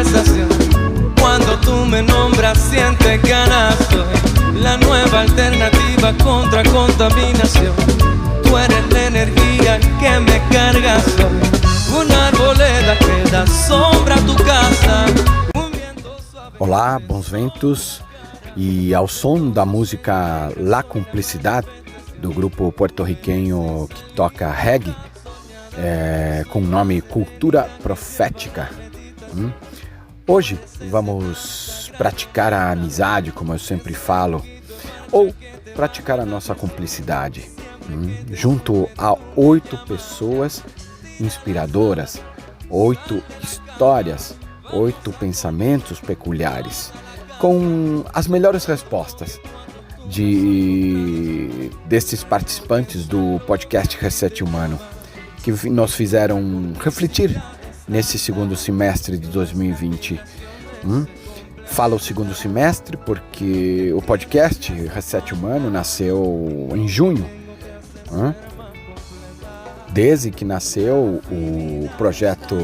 conversación. Cuando tú me nombras sientes ganas, soy la nueva alternativa contra contaminación. Tú eres la energía que me carga, soy una arboleda que da sombra a tu casa. Olá, bons ventos. E ao som da música La Cumplicidade, do grupo porto-riquenho que toca reggae, com o nome Cultura Profética. Hoje vamos praticar a amizade, como eu sempre falo, ou praticar a nossa cumplicidade, junto a 8 pessoas inspiradoras, 8 histórias, 8 pensamentos peculiares, com as melhores respostas desses participantes do podcast Reset Humano, que nos fizeram refletir nesse segundo semestre de 2020. Falo segundo semestre porque o podcast Reset Humano nasceu em junho. Desde que nasceu o projeto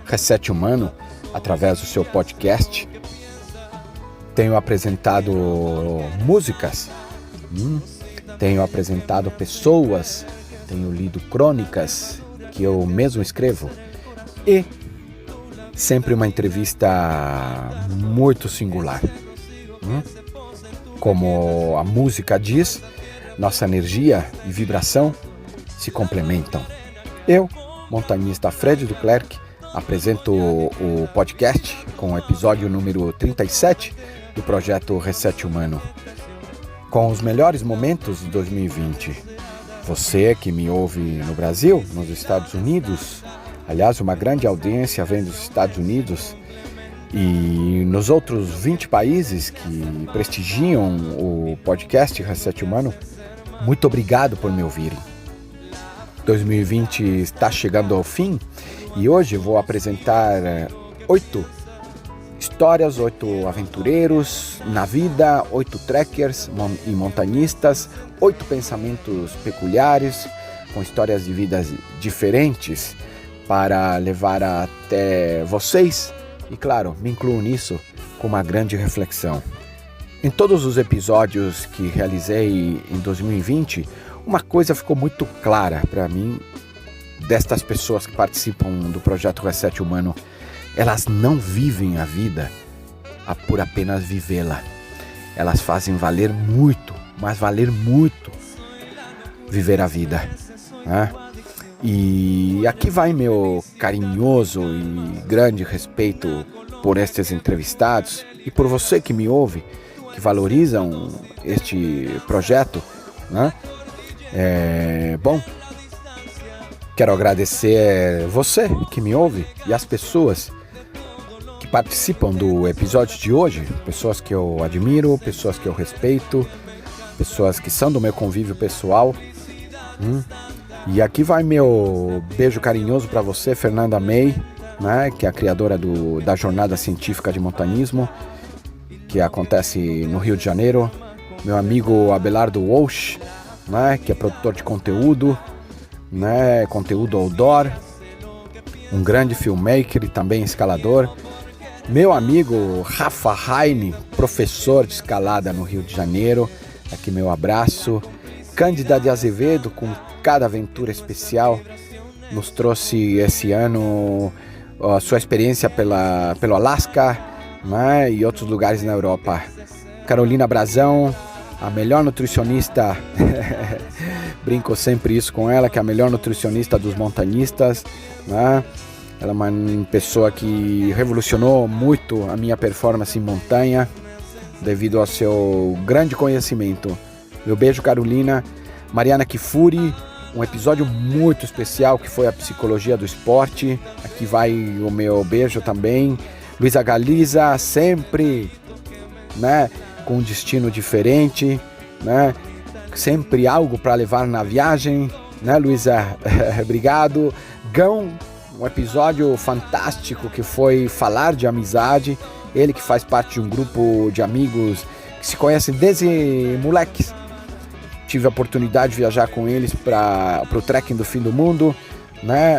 Reset Humano, através do seu podcast, tenho apresentado músicas, tenho apresentado pessoas, tenho lido crônicas que eu mesmo escrevo e sempre uma entrevista muito singular. Como a música diz, nossa energia e vibração se complementam. Eu, montanhista Fred Duclerc, apresento o podcast com o episódio número 37 do projeto Reset Humano, com os melhores momentos de 2020. Você que me ouve no Brasil, nos Estados Unidos, aliás, uma grande audiência vem dos Estados Unidos, e nos outros 20 países que prestigiam o podcast Reset Humano, muito obrigado por me ouvirem. 2020 está chegando ao fim e hoje vou apresentar 8 histórias, 8 aventureiros na vida, 8 trekkers e montanhistas, 8 pensamentos peculiares, com histórias de vidas diferentes para levar até vocês e, claro, me incluo nisso com uma grande reflexão. Em todos os episódios que realizei em 2020, uma coisa ficou muito clara para mim destas pessoas que participam do projeto Reset Humano. Elas não vivem a vida por apenas vivê-la. Elas fazem valer muito, mas valer muito, viver a vida. E aqui vai meu carinhoso e grande respeito por estes entrevistados e por você que me ouve, que valorizam este projeto. Bom, quero agradecer você que me ouve e as pessoas que participam do episódio de hoje, pessoas que eu admiro, pessoas que eu respeito, pessoas que são do meu convívio pessoal. E aqui vai meu beijo carinhoso para você, Fernanda May, que é a criadora da Jornada Científica de Montanismo, que acontece no Rio de Janeiro. Meu amigo Abelardo Walsh, que é produtor de conteúdo, conteúdo outdoor, um grande filmmaker e também escalador. Meu amigo Rafa Heine, professor de escalada no Rio de Janeiro, aqui meu abraço. Cândida de Azevedo, com cada aventura especial, nos trouxe esse ano a sua experiência pelo Alasca, e outros lugares na Europa. Carolina Brazão, a melhor nutricionista, brinco sempre isso com ela, que é a melhor nutricionista dos montanhistas. Ela é uma pessoa que revolucionou muito a minha performance em montanha, devido ao seu grande conhecimento. Meu beijo, Carolina. Mariana Kifuri, um episódio muito especial que foi a psicologia do esporte. Aqui vai o meu beijo também. Luísa Galiza, sempre, com um destino diferente, sempre algo para levar na viagem, Luísa? Obrigado. Gão, um episódio fantástico que foi falar de amizade. Ele que faz parte de um grupo de amigos que se conhecem desde moleques. Tive a oportunidade de viajar com eles para o trekking do Fim do Mundo,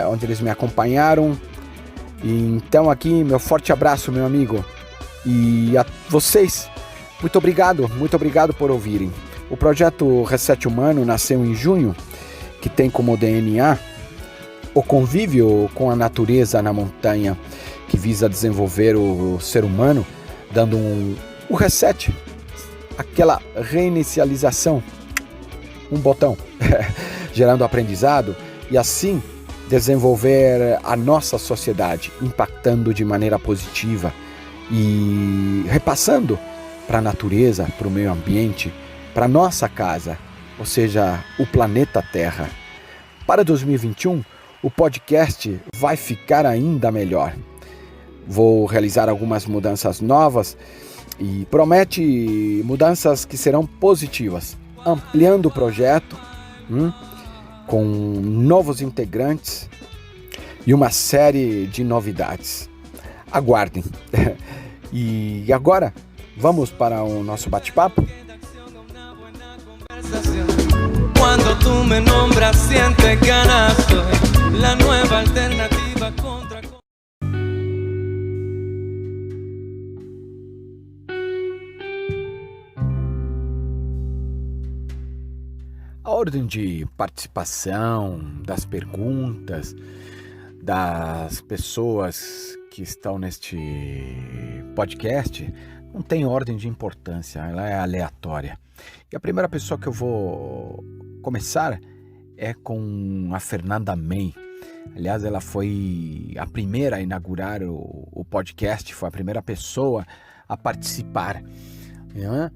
onde eles me acompanharam. Então aqui, meu forte abraço, meu amigo. E a vocês, muito obrigado por ouvirem. O projeto Reset Humano nasceu em junho, que tem como DNA o convívio com a natureza na montanha, que visa desenvolver o ser humano, dando um reset, aquela reinicialização, um botão, gerando aprendizado e assim desenvolver a nossa sociedade, impactando de maneira positiva e repassando para a natureza, para o meio ambiente, para a nossa casa, ou seja, o planeta Terra. Para 2021, o podcast vai ficar ainda melhor. Vou realizar algumas mudanças novas e promete mudanças que serão positivas, ampliando o projeto, com novos integrantes e uma série de novidades. Aguardem. E agora, vamos para o nosso bate-papo? Cuando tú me nombras sientes ganas, soy la nueva alternativa contra. A ordem de participação, das perguntas, das pessoas que estão neste podcast não tem ordem de importância, ela é aleatória. E a primeira pessoa que eu vou começar é com a Fernanda May. Aliás, ela foi a primeira a inaugurar o podcast, foi a primeira pessoa a participar, né?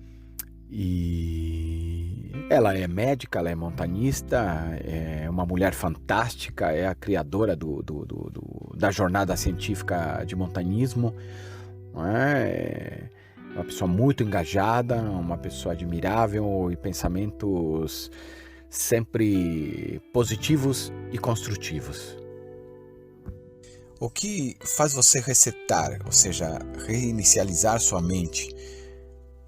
E ela é médica, ela é montanhista, é uma mulher fantástica, é a criadora da jornada científica de montanismo, é uma pessoa muito engajada, uma pessoa admirável e pensamentos sempre positivos e construtivos. O que faz você resetar, ou seja, reinicializar sua mente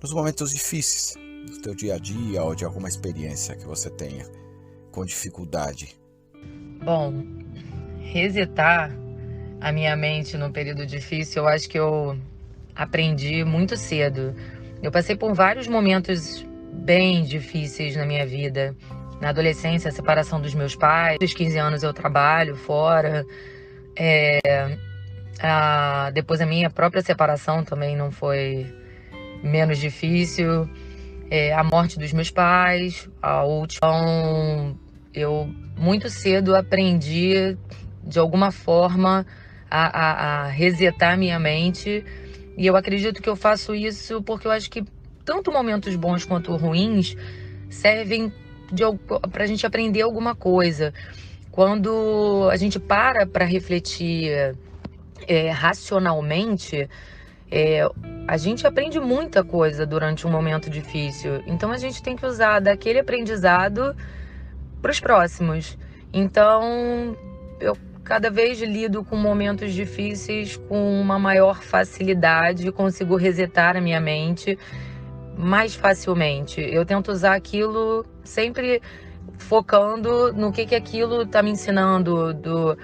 nos momentos difíceis do teu dia a dia ou de alguma experiência que você tenha com dificuldade? Bom, resetar a minha mente num período difícil, eu acho que eu aprendi muito cedo. Eu passei por vários momentos bem difíceis na minha vida. Na adolescência, a separação dos meus pais. Aos 15 anos eu trabalho fora. Depois a minha própria separação também não foi menos difícil. A morte dos meus pais, a última. Então, eu muito cedo aprendi, de alguma forma, a resetar minha mente. E eu acredito que eu faço isso porque eu acho que tanto momentos bons quanto ruins servem para a gente aprender alguma coisa. Quando a gente para refletir racionalmente, a gente aprende muita coisa durante um momento difícil. Então a gente tem que usar daquele aprendizado para os próximos. Então eu cada vez lido com momentos difíceis com uma maior facilidade, consigo resetar a minha mente mais facilmente. Eu tento usar aquilo sempre focando no que aquilo está me ensinando, do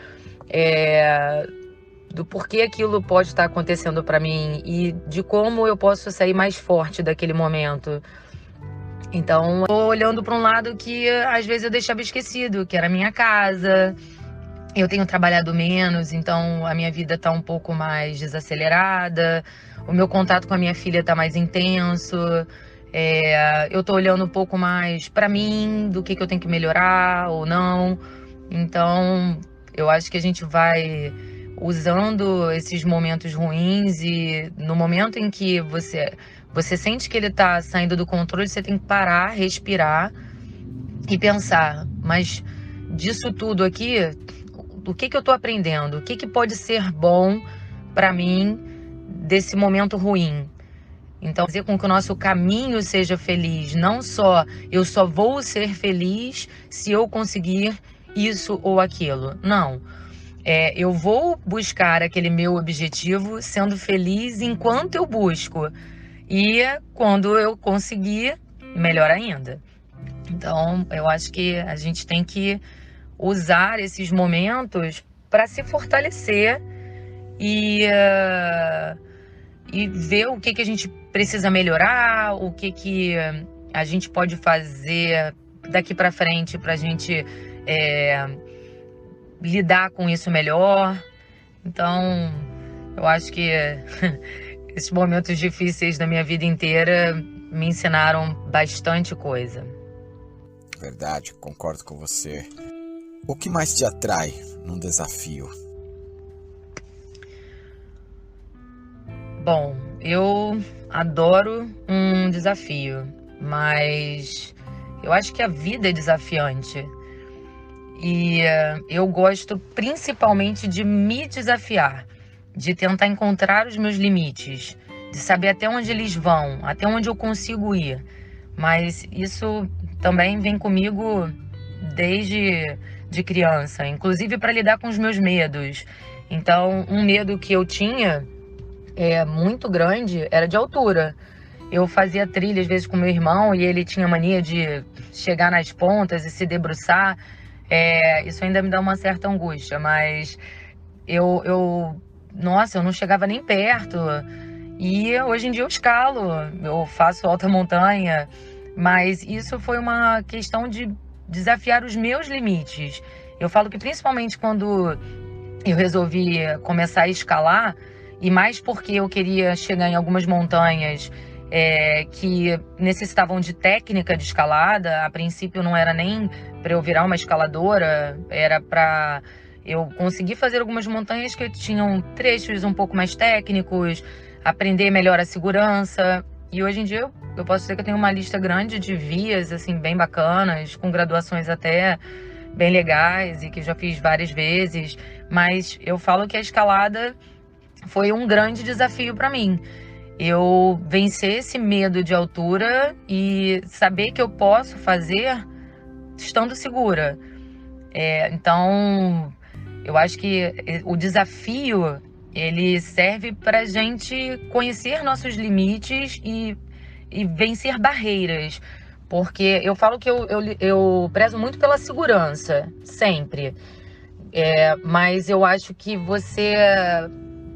porquê aquilo pode estar acontecendo para mim e de como eu posso sair mais forte daquele momento. Então, eu tô olhando para um lado que às vezes eu deixava esquecido, que era a minha casa. Eu tenho trabalhado menos, então a minha vida tá um pouco mais desacelerada. O meu contato com a minha filha tá mais intenso. Eu tô olhando um pouco mais para mim, do que eu tenho que melhorar ou não. Então, eu acho que a gente vai usando esses momentos ruins e no momento em que você sente que ele tá saindo do controle, você tem que parar, respirar e pensar, mas disso tudo aqui, o que eu tô aprendendo? O que pode ser bom para mim desse momento ruim? Então, fazer com que o nosso caminho seja feliz, não só eu só vou ser feliz se eu conseguir isso ou aquilo. Não. Eu vou buscar aquele meu objetivo sendo feliz enquanto eu busco. E quando eu conseguir, melhor ainda. Então, eu acho que a gente tem que usar esses momentos para se fortalecer e ver o que a gente precisa melhorar, o que a gente pode fazer daqui para frente para a gente lidar com isso melhor. Então, eu acho que esses momentos difíceis da minha vida inteira me ensinaram bastante coisa. Verdade, concordo com você. O que mais te atrai num desafio? Bom, eu adoro um desafio, mas eu acho que a vida é desafiante. E eu gosto principalmente de me desafiar, de tentar encontrar os meus limites, de saber até onde eles vão, até onde eu consigo ir. Mas isso também vem comigo desde de criança, inclusive para lidar com os meus medos. Então, um medo que eu tinha muito grande era de altura. Eu fazia trilha às vezes com meu irmão e ele tinha mania de chegar nas pontas e se debruçar. Isso ainda me dá uma certa angústia, mas nossa, eu não chegava nem perto. E hoje em dia eu escalo, eu faço alta montanha, mas isso foi uma questão de desafiar os meus limites. Eu falo que principalmente quando eu resolvi começar a escalar, e mais porque eu queria chegar em algumas montanhas que necessitavam de técnica de escalada. A princípio não era nem para eu virar uma escaladora, era para eu conseguir fazer algumas montanhas que tinham trechos um pouco mais técnicos, aprender melhor a segurança. E hoje em dia eu posso dizer que eu tenho uma lista grande de vias assim bem bacanas, com graduações até bem legais e que já fiz várias vezes. Mas eu falo que a escalada foi um grande desafio para mim. Eu vencer esse medo de altura e saber que eu posso fazer estando segura. Então, eu acho que o desafio ele serve para a gente conhecer nossos limites e vencer barreiras. Porque eu falo que eu prezo muito pela segurança, sempre. Mas eu acho que você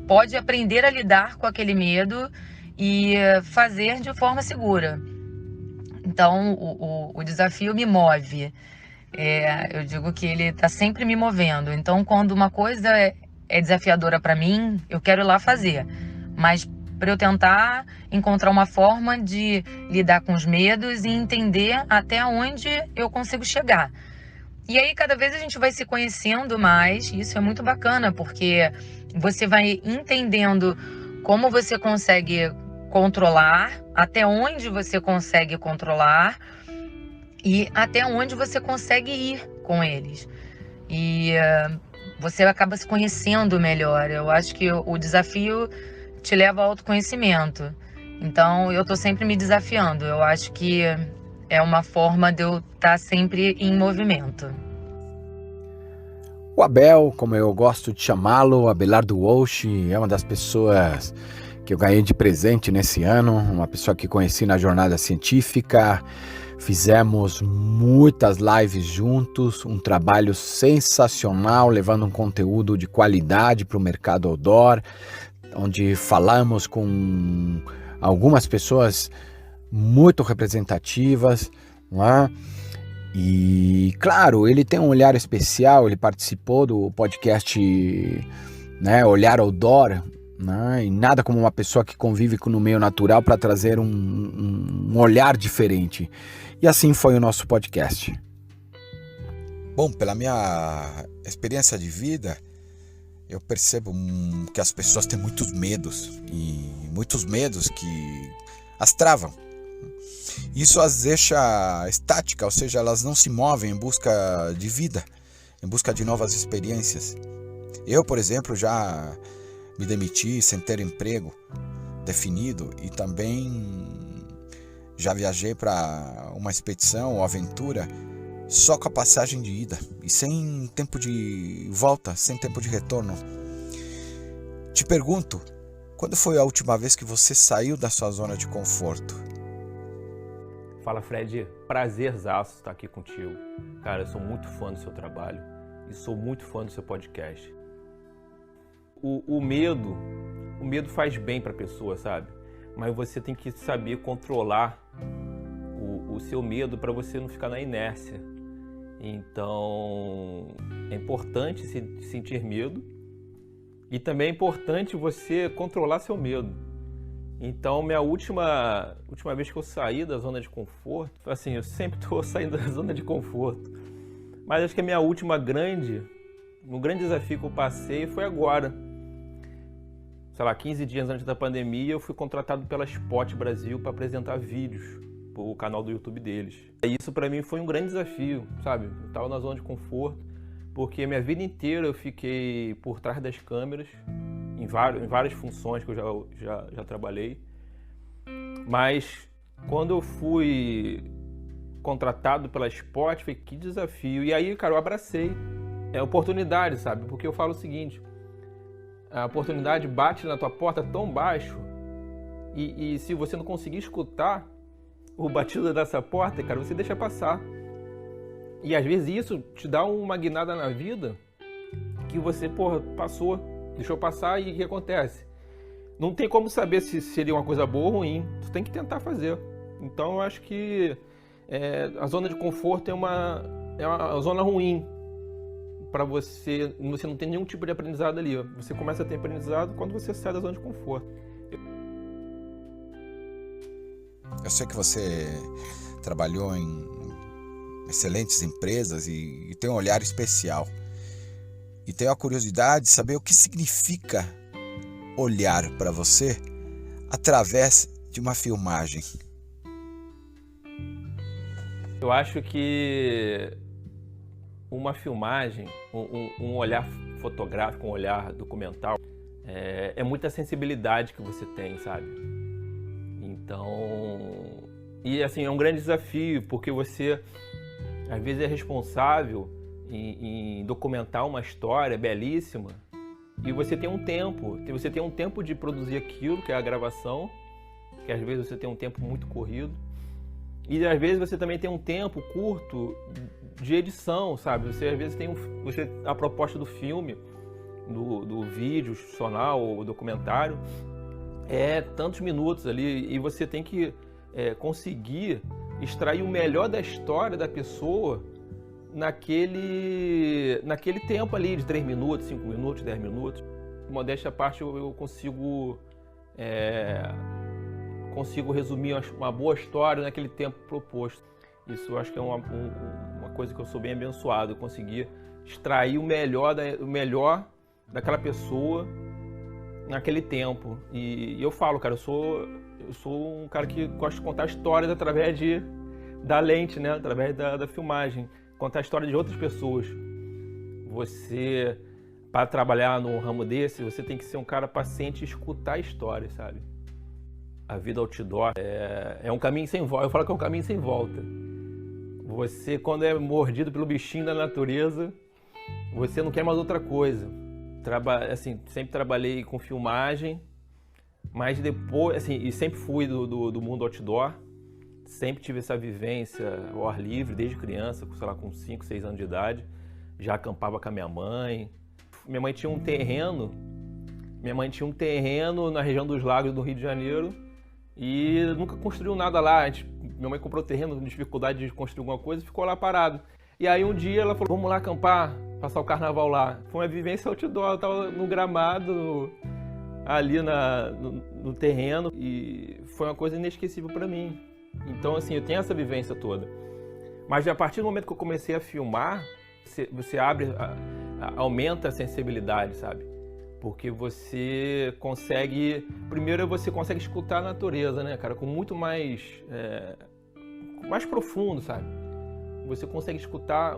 pode aprender a lidar com aquele medo e fazer de forma segura. Então, o desafio me move. Eu digo que ele está sempre me movendo. Então, quando uma coisa é desafiadora para mim, eu quero ir lá fazer. Mas para eu tentar encontrar uma forma de lidar com os medos e entender até onde eu consigo chegar. E aí, cada vez a gente vai se conhecendo mais, e isso é muito bacana, porque você vai entendendo como você consegue controlar, até onde você consegue controlar e até onde você consegue ir com eles. E você acaba se conhecendo melhor. Eu acho que o desafio te leva ao autoconhecimento. Então, eu tô sempre me desafiando. Eu acho que é uma forma de eu estar sempre em movimento. O Abel, como eu gosto de chamá-lo, Abelardo Walsh, é uma das pessoas que eu ganhei de presente nesse ano, uma pessoa que conheci na jornada científica. Fizemos muitas lives juntos, um trabalho sensacional, levando um conteúdo de qualidade para o mercado outdoor, onde falamos com algumas pessoas muito representativas, não é? E, claro, ele tem um olhar especial, ele participou do podcast, né, Olhar Outdoor, né, e nada como uma pessoa que convive no meio natural para trazer um olhar diferente. E assim foi o nosso podcast. Bom, pela minha experiência de vida, eu percebo que as pessoas têm muitos medos, e muitos medos que as travam. Isso as deixa estática, ou seja, elas não se movem em busca de vida, em busca de novas experiências. Eu, por exemplo, já me demiti sem ter emprego definido e também já viajei para uma expedição ou aventura só com a passagem de ida e sem tempo de volta, sem tempo de retorno. Te pergunto, quando foi a última vez que você saiu da sua zona de conforto? Fala, Fred, prazerzaço estar aqui contigo. Cara, eu sou muito fã do seu trabalho e sou muito fã do seu podcast. O medo faz bem para a pessoa, sabe? Mas você tem que saber controlar o seu medo para você não ficar na inércia. Então, é importante sentir medo e também é importante você controlar seu medo. Então, minha última vez que eu saí da zona de conforto, assim, eu sempre estou saindo da zona de conforto, mas acho que a minha última um grande desafio que eu passei foi agora. Sei lá, 15 dias antes da pandemia, eu fui contratado pela Spot Brasil para apresentar vídeos para o canal do YouTube deles. E isso para mim foi um grande desafio, sabe? Eu estava na zona de conforto, porque minha vida inteira eu fiquei por trás das câmeras, em várias funções que eu já trabalhei. Mas quando eu fui contratado pela Spot, foi que desafio. E aí, cara, eu abracei. É oportunidade, sabe? Porque eu falo o seguinte, a oportunidade bate na tua porta tão baixo e se você não conseguir escutar o batido dessa porta, cara, você deixa passar. E às vezes isso te dá uma guinada na vida que você, deixou passar e o que acontece? Não tem como saber se seria uma coisa boa ou ruim, você tem que tentar fazer. Então eu acho que a zona de conforto é uma zona ruim para você não tem nenhum tipo de aprendizado ali. Você começa a ter aprendizado quando você sai da zona de conforto. Eu sei que você trabalhou em excelentes empresas e tem um olhar especial. E tenho a curiosidade de saber o que significa olhar para você através de uma filmagem. Eu acho que uma filmagem, um olhar fotográfico, um olhar documental, é muita sensibilidade que você tem, sabe? Então, e assim, é um grande desafio, porque você, às vezes, é responsável em documentar uma história belíssima e você tem um tempo de produzir aquilo, que é a gravação, que às vezes você tem um tempo muito corrido, e às vezes você também tem um tempo curto de edição, sabe? Você às vezes tem a proposta do filme, do vídeo institucional ou documentário, é tantos minutos ali, e você tem que conseguir extrair o melhor da história da pessoa naquele tempo ali de 3 minutos, 5 minutos, 10 minutos. Modéstia à parte, eu consigo resumir uma boa história naquele tempo proposto. Isso eu acho que é uma coisa que eu sou bem abençoado, eu consegui extrair o melhor daquela pessoa naquele tempo. E eu falo, cara, eu sou um cara que gosta de contar histórias através da lente, né? Através da filmagem. Contar a história de outras pessoas. Você, para trabalhar num ramo desse, você tem que ser um cara paciente e escutar a história, sabe? A vida outdoor é um caminho sem volta. Eu falo que é um caminho sem volta. Você, quando é mordido pelo bichinho da natureza, você não quer mais outra coisa. Sempre trabalhei com filmagem, mas depois, e sempre fui do mundo outdoor. Sempre tive essa vivência ao ar livre, desde criança, sei lá, com 5, 6 anos de idade. Já acampava com a minha mãe. Minha mãe tinha um terreno na região dos Lagos do Rio de Janeiro e nunca construiu nada lá. Minha mãe comprou terreno com dificuldade de construir alguma coisa e ficou lá parado. E aí um dia ela falou, vamos lá acampar, passar o carnaval lá. Foi uma vivência outdoor, eu estava no gramado, ali no terreno, e foi uma coisa inesquecível para mim. Então, assim, eu tenho essa vivência toda. Mas a partir do momento que eu comecei a filmar, você aumenta a sensibilidade, sabe? Porque você consegue... Primeiro, você consegue escutar a natureza, né, cara? Com muito mais profundo, sabe? Você consegue escutar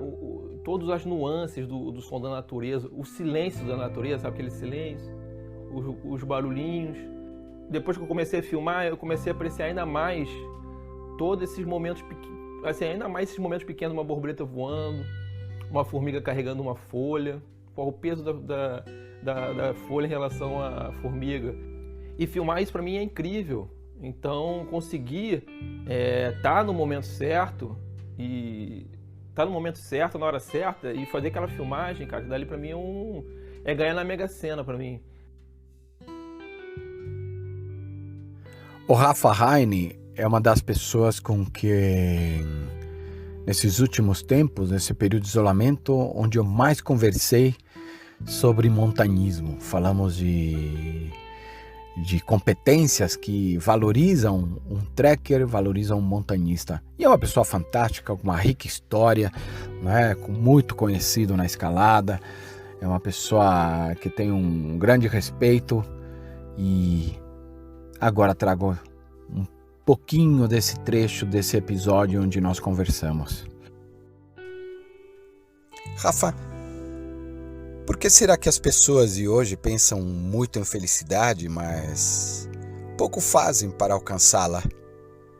todas as nuances do som da natureza, o silêncio da natureza, sabe aquele silêncio? Os barulhinhos. Depois que eu comecei a filmar, eu comecei a apreciar ainda mais todos esses momentos pequenos, assim, ainda mais esses momentos pequenos, uma borboleta voando, uma formiga carregando uma folha, o peso da folha em relação à formiga. E filmar isso para mim é incrível. Então, conseguir estar no momento certo na hora certa e fazer aquela filmagem, cara, que dali para mim é ganhar na Mega Sena para mim. O Rafa Heine é uma das pessoas com quem, nesses últimos tempos, nesse período de isolamento, onde eu mais conversei sobre montanhismo. Falamos de competências que valorizam um trekker, valorizam um montanhista. E é uma pessoa fantástica, com uma rica história, né, muito conhecido na escalada. É uma pessoa que tem um grande respeito. E agora trago um pouquinho desse trecho, desse episódio onde nós conversamos. Rafa, por que será que as pessoas de hoje pensam muito em felicidade, mas pouco fazem para alcançá-la?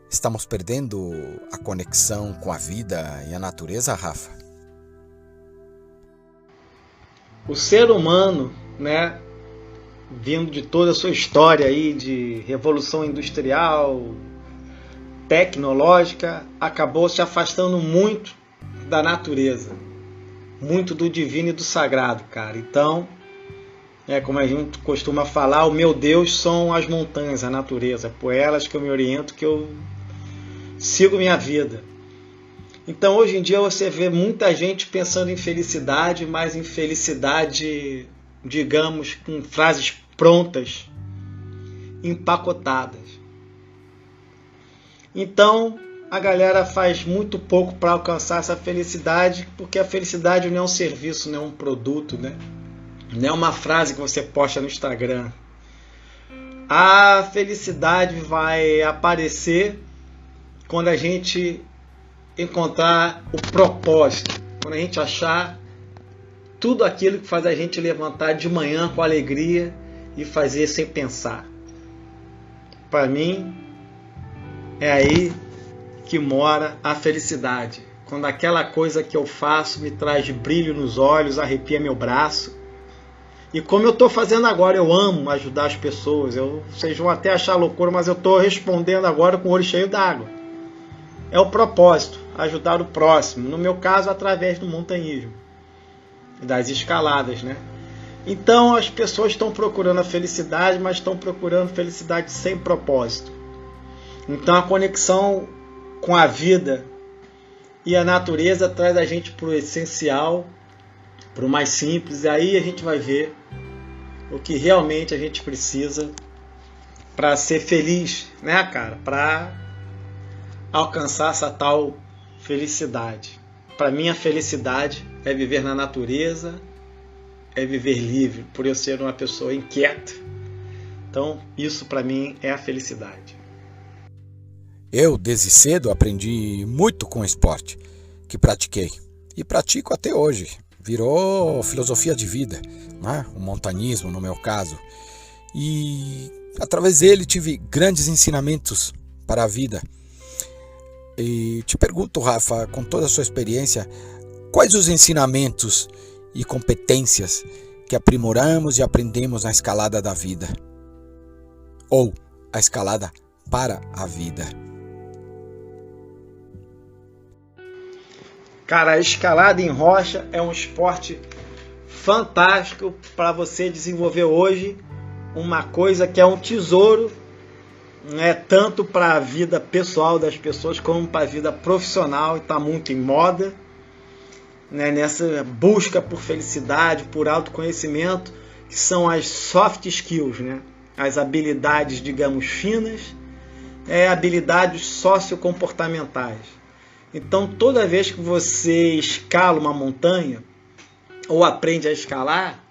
Estamos perdendo a conexão com a vida e a natureza, Rafa? O ser humano, né, vindo de toda a sua história aí de revolução industrial, tecnológica, acabou se afastando muito da natureza, muito do divino e do sagrado, cara. Então, como a gente costuma falar, o meu Deus são as montanhas, a natureza, é por elas que eu me oriento, que eu sigo minha vida. Então, hoje em dia você vê muita gente pensando em felicidade, mas em felicidade, digamos, com frases prontas, empacotadas. Então, a galera faz muito pouco para alcançar essa felicidade, porque a felicidade não é um serviço, não é um produto, né? Não é uma frase que você posta no Instagram. A felicidade vai aparecer quando a gente encontrar o propósito, quando a gente achar tudo aquilo que faz a gente levantar de manhã com alegria e fazer sem pensar. Para mim, é aí que mora a felicidade. Quando aquela coisa que eu faço me traz brilho nos olhos, arrepia meu braço. E como eu estou fazendo agora, eu amo ajudar as pessoas. Vocês vão até achar loucura, mas eu estou respondendo agora com o olho cheio d'água. É o propósito, ajudar o próximo. No meu caso, através do montanhismo, das escaladas, né? Então as pessoas estão procurando a felicidade, mas estão procurando felicidade sem propósito. Então a conexão com a vida e a natureza traz a gente para o essencial, para o mais simples, e aí a gente vai ver o que realmente a gente precisa para ser feliz, né, cara? Para alcançar essa tal felicidade. Para mim, a felicidade é viver na natureza, é viver livre, por eu ser uma pessoa inquieta. Então, isso para mim é a felicidade. Eu, desde cedo, aprendi muito com o esporte que pratiquei e pratico até hoje. Virou filosofia de vida, né? O montanhismo, no meu caso. E através dele tive grandes ensinamentos para a vida. E te pergunto, Rafa, com toda a sua experiência, quais os ensinamentos e competências que aprimoramos e aprendemos na escalada da vida? Ou a escalada para a vida? Cara, a escalada em rocha é um esporte fantástico para você desenvolver hoje uma coisa que é um tesouro, né, tanto para a vida pessoal das pessoas como para a vida profissional, e está muito em moda, né, nessa busca por felicidade, por autoconhecimento, que são as soft skills, né, as habilidades, digamos, finas, habilidades sociocomportamentais. Então, toda vez que você escala uma montanha ou aprende a escalar,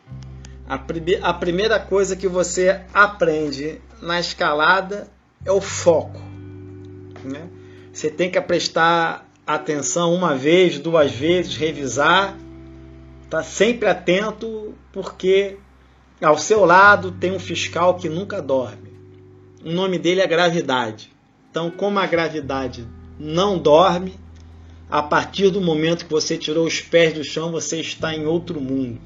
a primeira coisa que você aprende na escalada é o foco, né? Você tem que prestar atenção uma vez, duas vezes, revisar, tá sempre atento, porque ao seu lado tem um fiscal que nunca dorme. O nome dele é gravidade. Então, como a gravidade não dorme, a partir do momento que você tirou os pés do chão, você está em outro mundo.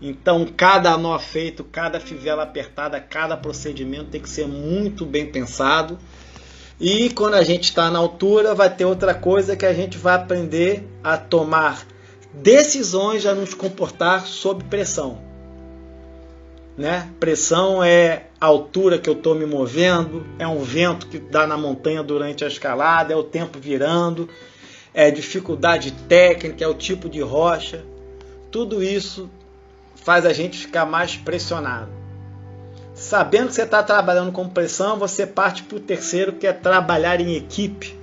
Então, cada nó feito, cada fivela apertada, cada procedimento tem que ser muito bem pensado. E quando a gente está na altura, vai ter outra coisa que a gente vai aprender a tomar decisões, a nos comportar sob pressão. né? Pressão é a altura que eu estou me movendo, é um vento que dá na montanha durante a escalada, é o tempo virando, é dificuldade técnica, é o tipo de rocha. Tudo isso faz a gente ficar mais pressionado. Sabendo que você está trabalhando com pressão, você parte para o terceiro, que é trabalhar em equipe.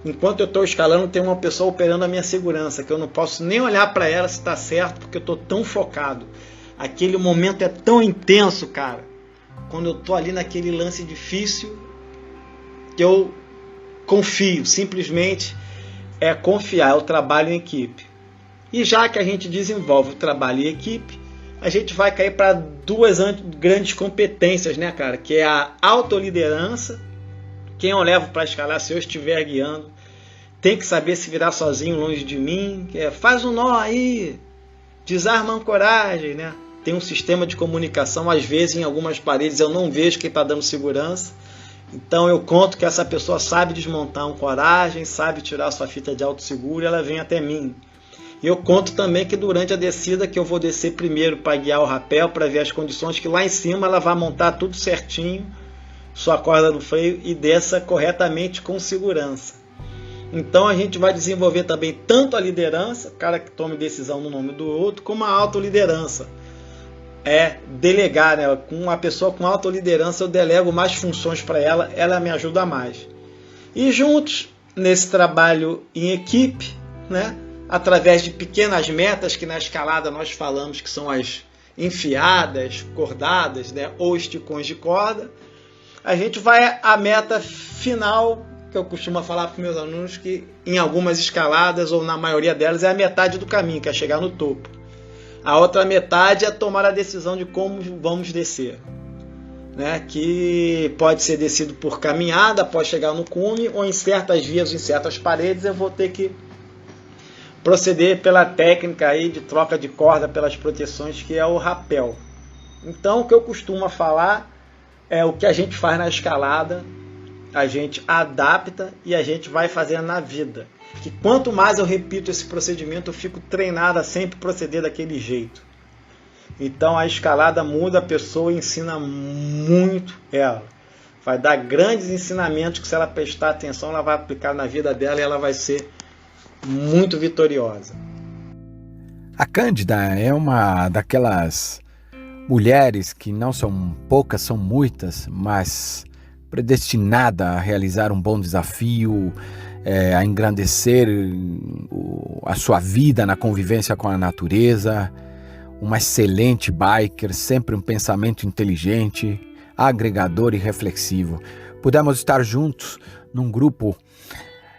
Enquanto eu estou escalando, tem uma pessoa operando a minha segurança, que eu não posso nem olhar para ela se está certo, porque eu estou tão focado. Aquele momento é tão intenso, cara. Quando eu estou ali naquele lance difícil, que eu confio. Simplesmente é confiar, é o trabalho em equipe. E já que a gente desenvolve o trabalho em equipe, a gente vai cair para duas grandes competências, né, cara? Que é a autoliderança. Quem eu levo para escalar, se eu estiver guiando, tem que saber se virar sozinho longe de mim. Faz um nó aí, desarma a ancoragem, né? Tem um sistema de comunicação, às vezes em algumas paredes eu não vejo quem está dando segurança. Então eu conto que essa pessoa sabe desmontar a ancoragem, sabe tirar sua fita de autosseguro e ela vem até mim. E eu conto também que durante a descida, que eu vou descer primeiro para guiar o rapel, para ver as condições, que lá em cima ela vai montar tudo certinho, sua corda no freio, e desça corretamente com segurança. Então a gente vai desenvolver também tanto a liderança, o cara que tome decisão no nome do outro, como a autoliderança. É delegar, né? Com uma pessoa com autoliderança eu delego mais funções para ela, ela me ajuda mais. E juntos, nesse trabalho em equipe, né? Através de pequenas metas que na escalada nós falamos que são as enfiadas, cordadas, né? Ou esticões de corda, a gente vai à meta final, que eu costumo falar para os meus alunos, que em algumas escaladas, ou na maioria delas, é a metade do caminho, que é chegar no topo. A outra metade é tomar a decisão de como vamos descer, né? Que pode ser descido por caminhada, após chegar no cume, ou em certas vias, em certas paredes, eu vou ter que proceder pela técnica aí de troca de corda pelas proteções, que é o rapel. Então, o que eu costumo falar é o que a gente faz na escalada, a gente adapta e a gente vai fazendo na vida. Que quanto mais eu repito esse procedimento, eu fico treinado a sempre proceder daquele jeito. Então a escalada muda a pessoa e ensina muito ela. Vai dar grandes ensinamentos que, se ela prestar atenção, ela vai aplicar na vida dela e ela vai ser muito vitoriosa. A Cândida é uma daquelas mulheres que não são poucas, são muitas, mas predestinada a realizar um bom desafio, a engrandecer a sua vida na convivência com a natureza, uma excelente biker, sempre um pensamento inteligente, agregador e reflexivo. Pudemos estar juntos num grupo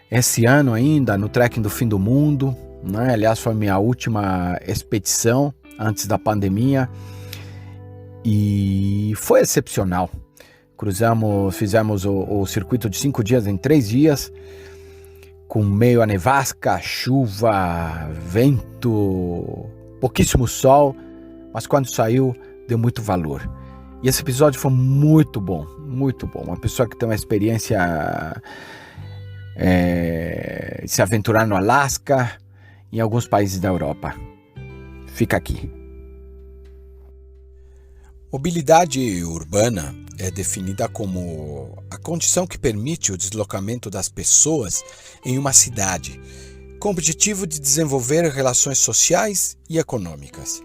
esse ano ainda, no Trekking do Fim do Mundo, né? Aliás, foi minha última expedição antes da pandemia e foi excepcional. Fizemos o circuito de 5 dias em 3 dias, com meio a nevasca, chuva, vento, pouquíssimo sol, mas quando saiu deu muito valor. E esse episódio foi muito bom, muito bom. Uma pessoa que tem uma experiência se aventurar no Alasca, em alguns países da Europa. Fica aqui. Mobilidade urbana é definida como a condição que permite o deslocamento das pessoas em uma cidade, com o objetivo de desenvolver relações sociais e econômicas.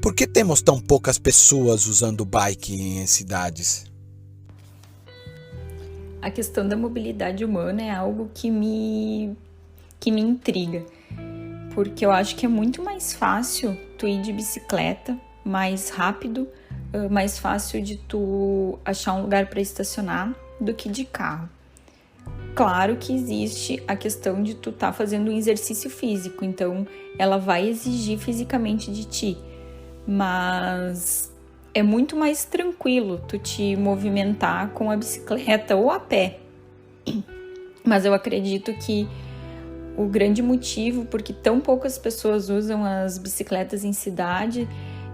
Por que temos tão poucas pessoas usando bike em cidades? A questão da mobilidade humana é algo que me intriga, porque eu acho que é muito mais fácil tu ir de bicicleta, mais rápido, mais fácil de tu achar um lugar para estacionar do que de carro. Claro que existe a questão de tu tá fazendo um exercício físico, então ela vai exigir fisicamente de ti, mas é muito mais tranquilo tu te movimentar com a bicicleta ou a pé. Mas eu acredito que o grande motivo porque tão poucas pessoas usam as bicicletas em cidade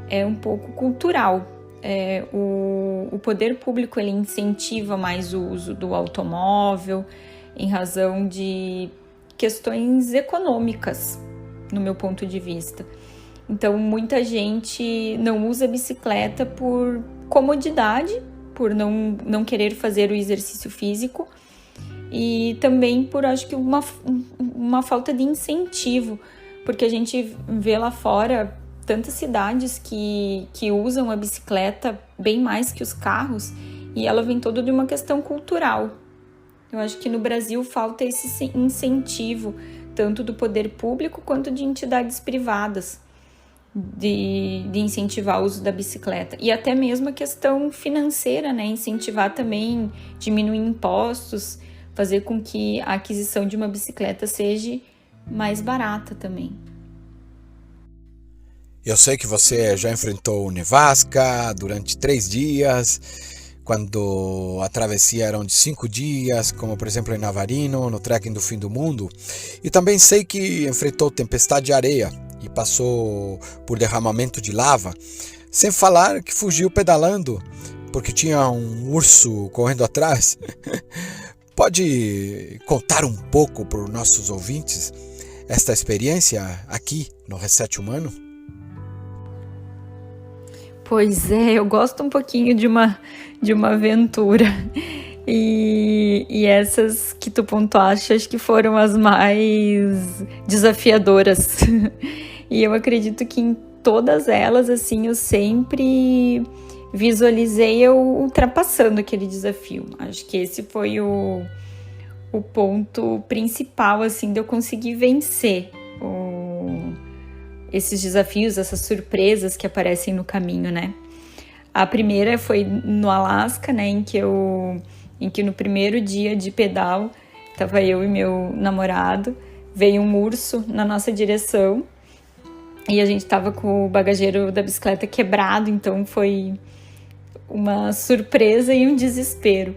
é um pouco cultural. O poder público ele incentiva mais o uso do automóvel em razão de questões econômicas, no meu ponto de vista. Então, muita gente não usa bicicleta por comodidade, por não querer fazer o exercício físico, e também por, acho que, uma falta de incentivo, porque a gente vê lá fora tantas cidades que usam a bicicleta bem mais que os carros, e ela vem toda de uma questão cultural. Eu acho que no Brasil falta esse incentivo, tanto do poder público quanto de entidades privadas, de incentivar o uso da bicicleta. E até mesmo a questão financeira, né? Incentivar também, diminuir impostos, fazer com que a aquisição de uma bicicleta seja mais barata também. Eu sei que você já enfrentou nevasca durante 3 dias, quando a travessia era de 5 dias, como por exemplo em Navarino, no trekking do Fim do Mundo. E também sei que enfrentou tempestade de areia e passou por derramamento de lava, sem falar que fugiu pedalando, porque tinha um urso correndo atrás. Pode contar um pouco para os nossos ouvintes esta experiência aqui no Reset Humano? Pois é, eu gosto um pouquinho de uma aventura. E essas que tu pontuaste, acho que foram as mais desafiadoras. E eu acredito que em todas elas, assim, eu sempre visualizei eu ultrapassando aquele desafio. Acho que esse foi o ponto principal, assim, de eu conseguir vencer esses desafios, essas surpresas que aparecem no caminho, né? A primeira foi no Alasca, né, em que no primeiro dia de pedal, estava eu e meu namorado, veio um urso na nossa direção e a gente estava com o bagageiro da bicicleta quebrado, então foi uma surpresa e um desespero.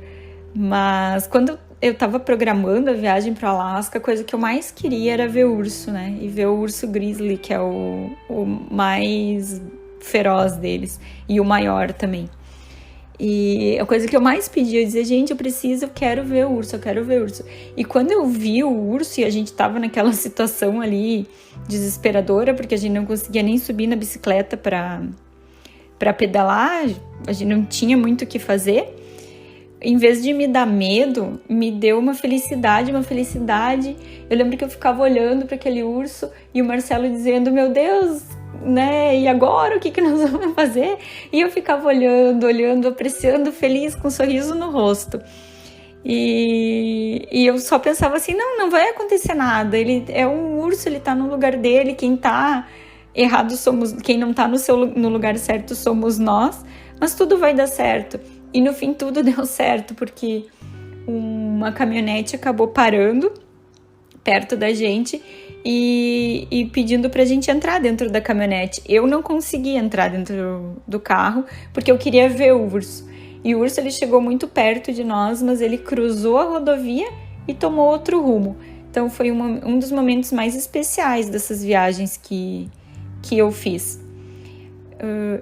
Mas quando eu estava programando a viagem para o Alasca, a coisa que eu mais queria era ver o urso, né? E ver o urso grizzly, que é o mais feroz deles e o maior também. E a coisa que eu mais pedi, eu dizia, gente, eu quero ver o urso, eu quero ver o urso. E quando eu vi o urso e a gente tava naquela situação ali desesperadora, porque a gente não conseguia nem subir na bicicleta para pedalar, a gente não tinha muito o que fazer, em vez de me dar medo, me deu uma felicidade. Eu lembro que eu ficava olhando para aquele urso e o Marcelo dizendo, meu Deus, né? E agora o que nós vamos fazer? E eu ficava olhando, apreciando, feliz, com um sorriso no rosto. E eu só pensava assim, não vai acontecer nada. Ele é um urso, ele tá no lugar dele, quem tá errado somos, quem não tá no lugar certo somos nós, mas tudo vai dar certo. E no fim tudo deu certo, porque uma caminhonete acabou parando perto da gente e pedindo pra gente entrar dentro da caminhonete. Eu não consegui entrar dentro do carro, porque eu queria ver o urso. E o urso, ele chegou muito perto de nós, mas ele cruzou a rodovia e tomou outro rumo. Então foi um dos momentos mais especiais dessas viagens que eu fiz.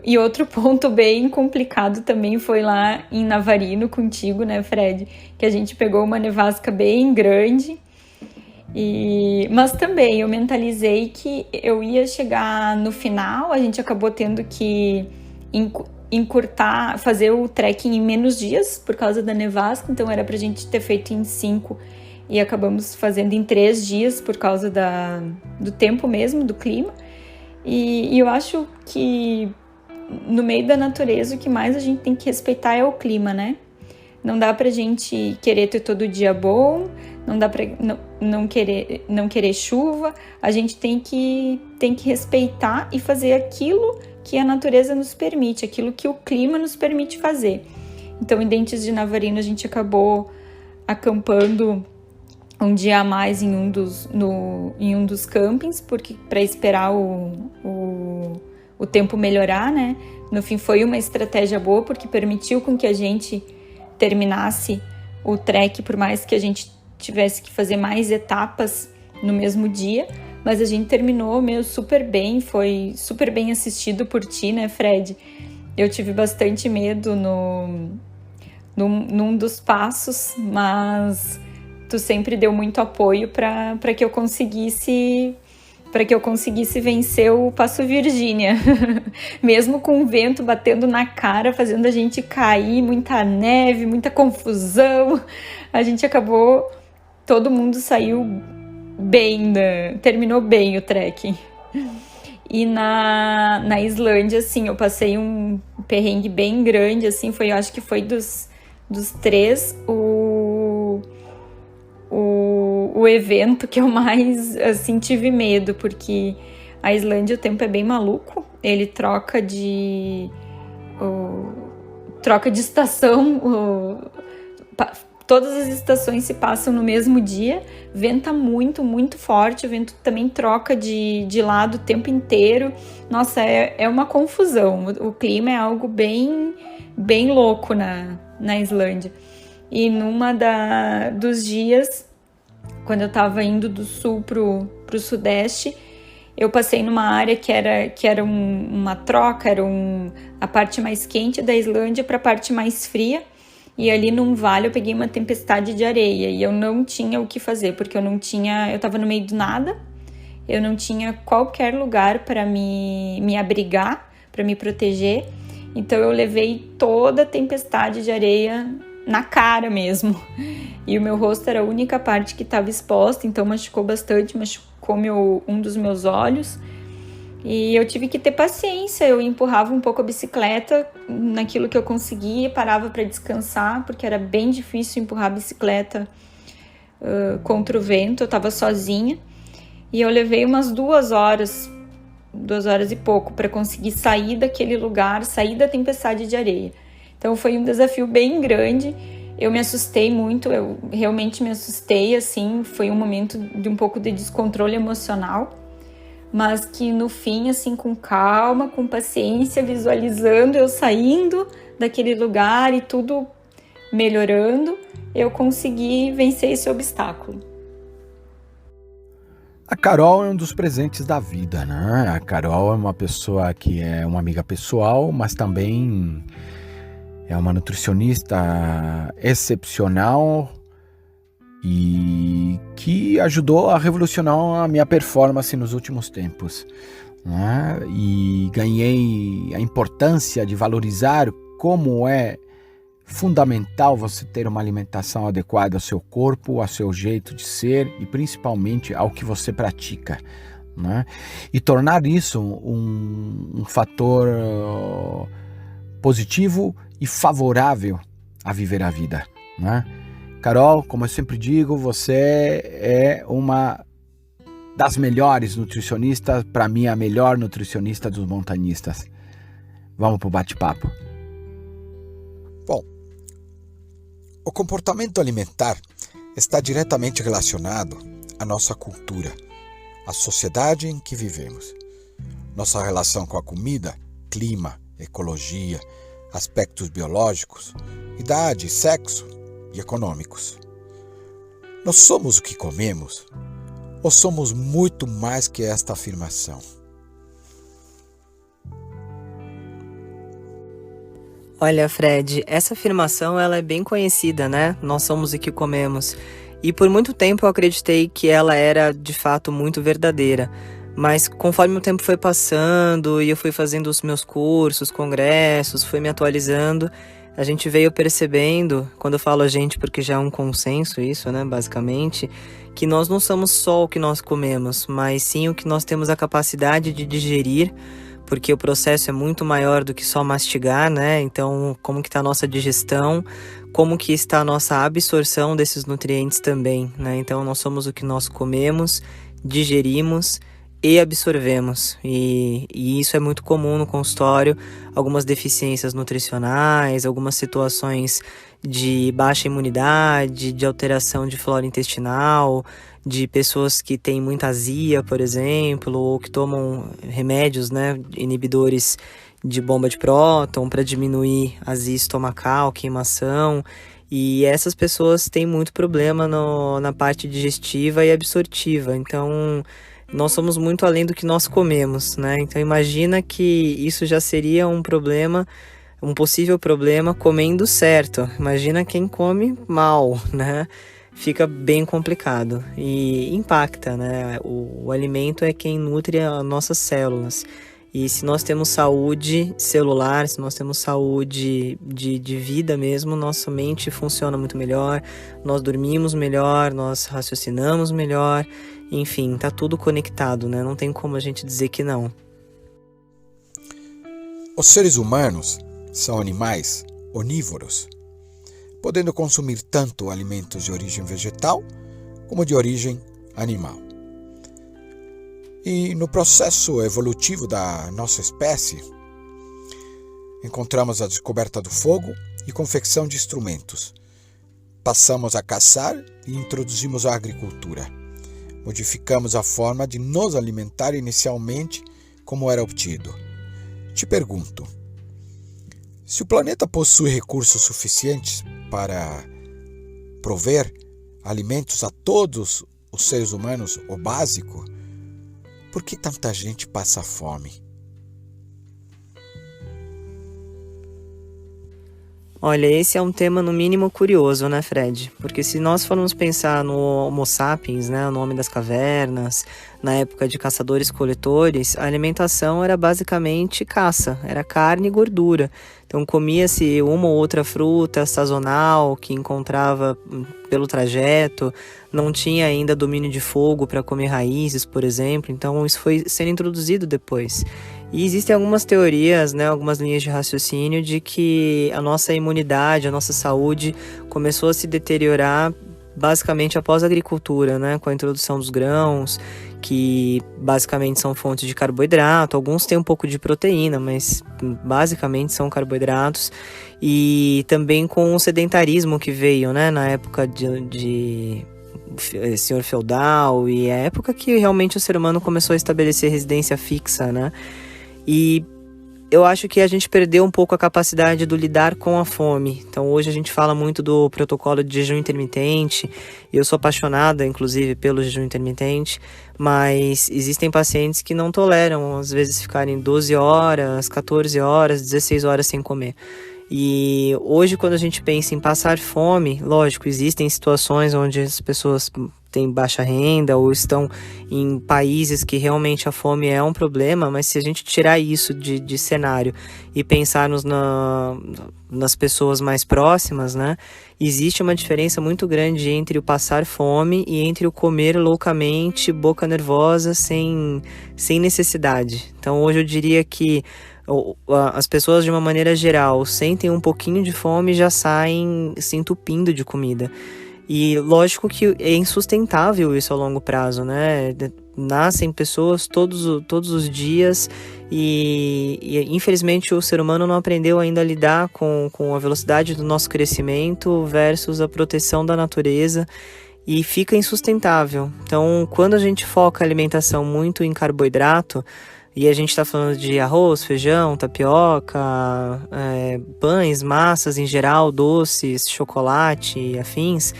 E outro ponto bem complicado também foi lá em Navarino contigo, né, Fred? Que a gente pegou uma nevasca bem grande. Mas também eu mentalizei que eu ia chegar no final, a gente acabou tendo que encurtar, fazer o trekking em menos dias por causa da nevasca, então era pra gente ter feito em 5 e acabamos fazendo em 3 dias por causa do tempo mesmo, do clima. E eu acho que no meio da natureza o que mais a gente tem que respeitar é o clima, né? Não dá pra gente querer ter todo dia bom, não dá pra não querer chuva, a gente tem que respeitar e fazer aquilo que a natureza nos permite, aquilo que o clima nos permite fazer. Então, em Dentes de Navarino, a gente acabou acampando um dia a mais em um dos campings, porque para esperar o tempo melhorar, né? No fim, foi uma estratégia boa, porque permitiu com que a gente terminasse o trek, por mais que a gente tivesse que fazer mais etapas no mesmo dia, mas a gente terminou super bem, foi super bem assistido por ti, né, Fred? Eu tive bastante medo num dos passos, mas tu sempre deu muito apoio para que eu conseguisse para que eu conseguisse vencer o Passo Virgínia. Mesmo com o vento batendo na cara, fazendo a gente cair, muita neve, muita confusão, a gente acabou, todo mundo saiu bem, terminou bem o trekking. E na Islândia, assim, eu passei um perrengue bem grande, assim, eu acho que foi dos 3 o evento que eu mais, assim, tive medo, porque a Islândia, o tempo é bem maluco, ele troca de estação, todas as estações se passam no mesmo dia, venta muito, muito forte, o vento também troca de lado o tempo inteiro. Nossa, é uma confusão, o clima é algo bem, bem louco na Islândia. E dos dias, quando eu estava indo do sul pro sudeste, eu passei numa área que era uma troca, a parte mais quente da Islândia para a parte mais fria. E ali num vale eu peguei uma tempestade de areia e eu não tinha o que fazer, porque eu estava no meio do nada, eu não tinha qualquer lugar para me abrigar, para me proteger. Então eu levei toda a tempestade de areia na cara mesmo. E o meu rosto era a única parte que estava exposta, então machucou bastante, machucou um dos meus olhos. E eu tive que ter paciência, eu empurrava um pouco a bicicleta naquilo que eu conseguia, parava para descansar, porque era bem difícil empurrar a bicicleta contra o vento, eu estava sozinha. E eu levei umas 2 horas e pouco para conseguir sair daquele lugar, sair da tempestade de areia. Então foi um desafio bem grande, eu me assustei muito, eu realmente me assustei, assim, foi um momento de um pouco de descontrole emocional. Mas que no fim, assim, com calma, com paciência, visualizando eu saindo daquele lugar e tudo melhorando, eu consegui vencer esse obstáculo. A Carol é um dos presentes da vida, né? A Carol é uma pessoa que é uma amiga pessoal, mas também é uma nutricionista excepcional e que ajudou a revolucionar a minha performance nos últimos tempos, né? E ganhei a importância de valorizar como é fundamental você ter uma alimentação adequada ao seu corpo, ao seu jeito de ser e principalmente ao que você pratica, né? E tornar isso um fator positivo e favorável a viver a vida, né? Carol, como eu sempre digo, você é uma das melhores nutricionistas, para mim a melhor nutricionista dos montanhistas. Vamos pro bate-papo. Bom, o comportamento alimentar está diretamente relacionado à nossa cultura, à sociedade em que vivemos. Nossa relação com a comida, clima, ecologia, aspectos biológicos, idade, sexo e econômicos. Nós somos o que comemos ou somos muito mais que esta afirmação? Olha, Fred, essa afirmação ela é bem conhecida, né? Nós somos o que comemos. E por muito tempo eu acreditei que ela era de fato muito verdadeira. Mas conforme o tempo foi passando e eu fui fazendo os meus cursos, congressos, fui me atualizando, a gente veio percebendo, quando eu falo a gente porque já é um consenso isso, né, basicamente, que nós não somos só o que nós comemos, mas sim o que nós temos a capacidade de digerir, porque o processo é muito maior do que só mastigar, né? Então, como que está a nossa digestão, como que está a nossa absorção desses nutrientes também, né? Então, nós somos o que nós comemos, digerimos e absorvemos, e isso é muito comum no consultório, algumas deficiências nutricionais, algumas situações de baixa imunidade, de alteração de flora intestinal, de pessoas que têm muita azia, por exemplo, ou que tomam remédios, né, inibidores de bomba de próton para diminuir azia estomacal, queimação, e essas pessoas têm muito problema na parte digestiva e absortiva, então nós somos muito além do que nós comemos, né? Então imagina que isso já seria um problema, um possível problema comendo certo. Imagina quem come mal, né? fica bem complicado e impacta, né? O alimento é quem nutre as nossas células. E se nós temos saúde celular, se nós temos saúde de vida mesmo, nossa mente funciona muito melhor, nós dormimos melhor, nós raciocinamos melhor, enfim, tá tudo conectado, né? Não tem como a gente dizer que não. Os seres humanos são animais onívoros, podendo consumir tanto alimentos de origem vegetal como de origem animal. E no processo evolutivo da nossa espécie, encontramos a descoberta do fogo e confecção de instrumentos. Passamos a caçar e introduzimos a agricultura. Modificamos a forma de nos alimentar inicialmente como era obtido. Te pergunto, se o planeta possui recursos suficientes para prover alimentos a todos os seres humanos, o básico, por que tanta gente passa fome? Olha, esse é um tema no mínimo curioso, né, Fred? Porque se nós formos pensar no Homo sapiens, né, o nome das cavernas, na época de caçadores-coletores, a alimentação era basicamente caça, era carne e gordura. Então comia-se uma ou outra fruta sazonal que encontrava pelo trajeto, não tinha ainda domínio de fogo para comer raízes, por exemplo, então isso foi sendo introduzido depois. E existem algumas teorias, né, algumas linhas de raciocínio de que a nossa imunidade, a nossa saúde começou a se deteriorar basicamente após a agricultura, né, com a introdução dos grãos, que basicamente são fontes de carboidrato, alguns têm um pouco de proteína, mas basicamente são carboidratos, e também com o sedentarismo que veio, né, na época de senhor feudal, e a época que realmente o ser humano começou a estabelecer residência fixa, né, e eu acho que a gente perdeu um pouco a capacidade do lidar com a fome. Então hoje a gente fala muito do protocolo de jejum intermitente. Eu sou apaixonada, inclusive, pelo jejum intermitente, mas existem pacientes que não toleram, às vezes, ficarem 12 horas, 14 horas, 16 horas sem comer. E hoje, quando a gente pensa em passar fome, lógico, existem situações onde as pessoas têm baixa renda ou estão em países que realmente a fome é um problema, mas se a gente tirar isso de cenário e pensarmos nas pessoas mais próximas, né, existe uma diferença muito grande entre o passar fome e entre o comer loucamente, boca nervosa, sem necessidade. Então hoje eu diria que as pessoas, de uma maneira geral, sentem um pouquinho de fome e já saem se entupindo de comida. E lógico que é insustentável isso a longo prazo, né? Nascem pessoas todos os dias e infelizmente o ser humano não aprendeu ainda a lidar com a velocidade do nosso crescimento versus a proteção da natureza e fica insustentável. Então, quando a gente foca a alimentação muito em carboidrato, e a gente está falando de arroz, feijão, tapioca, pães, massas em geral, doces, chocolate e afins,